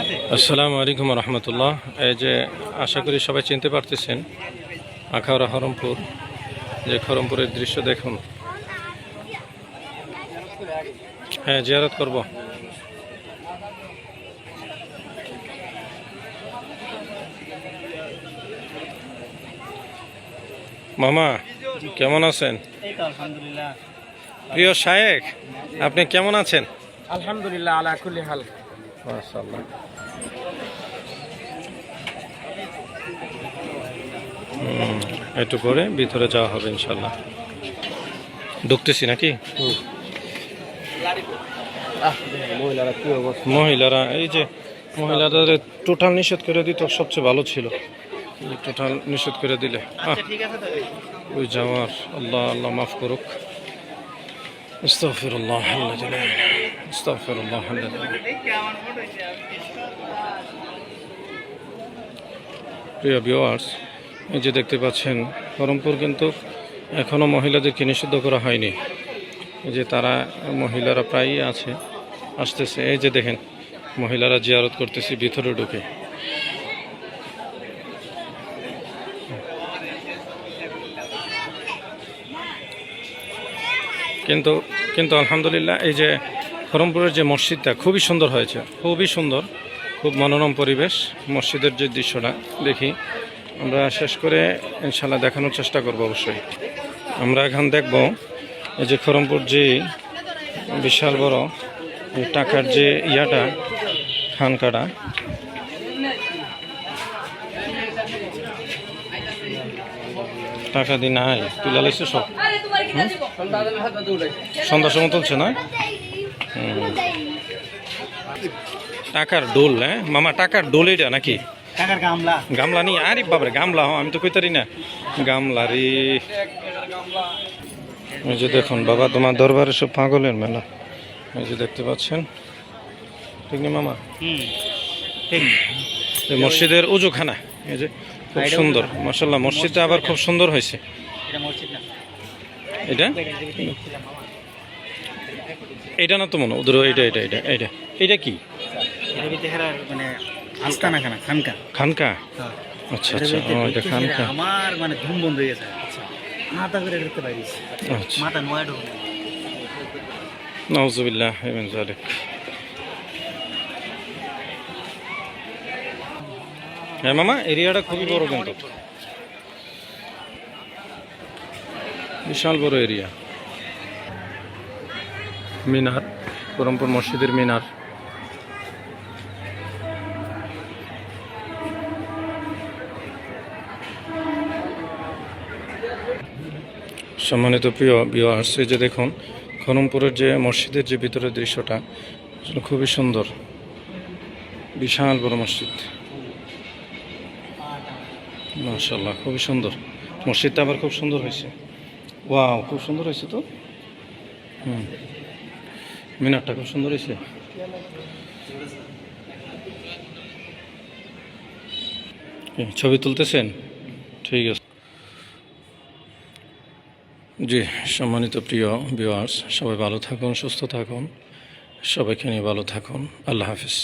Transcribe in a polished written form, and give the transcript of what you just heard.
আসসালামু আলাইকুম রহমতুল্লাহ। এই যে আশা করি সবাই চিনতে পারতেছেন আখাউড়া খরমপুর। যে খরমপুরের দৃশ্য দেখুন। হ্যাঁ, জিয়ারত করব। মামা কেমন আছেন? আলহামদুলিল্লাহ। প্রিয় শায়েখ, আপনি কেমন আছেন? আলহামদুলিল্লাহ আলা কুল্লি হাল। মাশাআল্লাহ। একটু পরে ভিতরে যাওয়া হবে ইনশাল্লাহ। ঢুকতেছি নাকি? মহিলারা এই যে মহিলারা টোটাল নিষেধ করে দিত, সবচেয়ে ভালো ছিল। টোটাল নিষেধ করে দিলে ওই যাওয়ার। আল্লাহ আল্লাহ মাফ করুক। আস্তাগফিরুল্লাহ আস্তাগফিরুল্লাহ। প্রিয় ভিউয়ার্স, এই যে দেখতে পাচ্ছেন খরমপুর কিন্তু এখনও মহিলাদেরকে নিষিদ্ধ করা হয়নি। এই যে তারা মহিলারা প্রায়ই আসতেছে। এই যে দেখেন মহিলারা জিয়ারত করতেছে ভিতরে ঢুকে। কিন্তু কিন্তু আলহামদুলিল্লাহ এই যে খরমপুরের যে মসজিদটা খুবই সুন্দর হয়েছে, খুবই সুন্দর, খুব মনোরম পরিবেশ। মসজিদের যে দৃশ্যটা দেখি আমরা শেষ করে ইনশাল্লাহ দেখানোর চেষ্টা করব। অবশ্যই আমরা এখন দেখব এই যে খরমপুর যে বিশাল বড় টাকার যে ইয়াটা খানকাটা। টাকা দিয়ে নাই তুলে লাইছে সব। সন্ধ্যার সময় তুলছে না? টাকার ডোল। হ্যাঁ মামা, টাকার ডোল এটা নাকি? গামলা নি? আরে বাবারে গামলা, আমি তো কইতারি না গামলা রে। এই যে দেখুন বাবা, তোমার দরবারে সব পাগলের মেলা। এই যে দেখতে পাচ্ছেন, ঠিক না মামা? এই মসজিদের উজুখানা এই যে খুব সুন্দর, মাশাআল্লাহ। মসজিদটা আবার খুব সুন্দর হয়েছে। এটা এটা না তো মনে ওদের, এটা এটা এটা এটা এটা কি? খানকা? আচ্ছা আচ্ছা, এটা খানকা। আমার মানে ধুম বন্ধ হয়ে গেছে, মাথা করে ঢুকতে পারিস, মাথা নয় ঢুকে। নাউজুবিল্লাহ মিন যালিক। হ্যাঁ মামা, এরিয়াটা খুবই বড় কিন্তু, বিশাল বড় এরিয়া। মিনার, খরমপুর মসজিদের মিনার। সম্মানিত প্রিয় ভিউয়ার্স, এই যে দেখুন খরমপুরের যে মসজিদের যে ভিতরের দৃশ্যটা আসলে খুবই সুন্দর। বিশাল বড় মসজিদ, মাশাআল্লাহ, খুবই সুন্দর। মসজিদটা আবার খুব সুন্দর হয়েছে। ওয়াও, খুব সুন্দর হয়েছে তো। মিনারটা খুব সুন্দর হয়েছে। ছবি তুলতেছেন? ঠিক আছে। জি, সম্মানিত প্রিয় ভিউয়ার্স, সবাই ভালো থাকুন, সুস্থ থাকুন, সবাইকে নিয়ে ভালো থাকুন। আল্লাহ হাফিজ।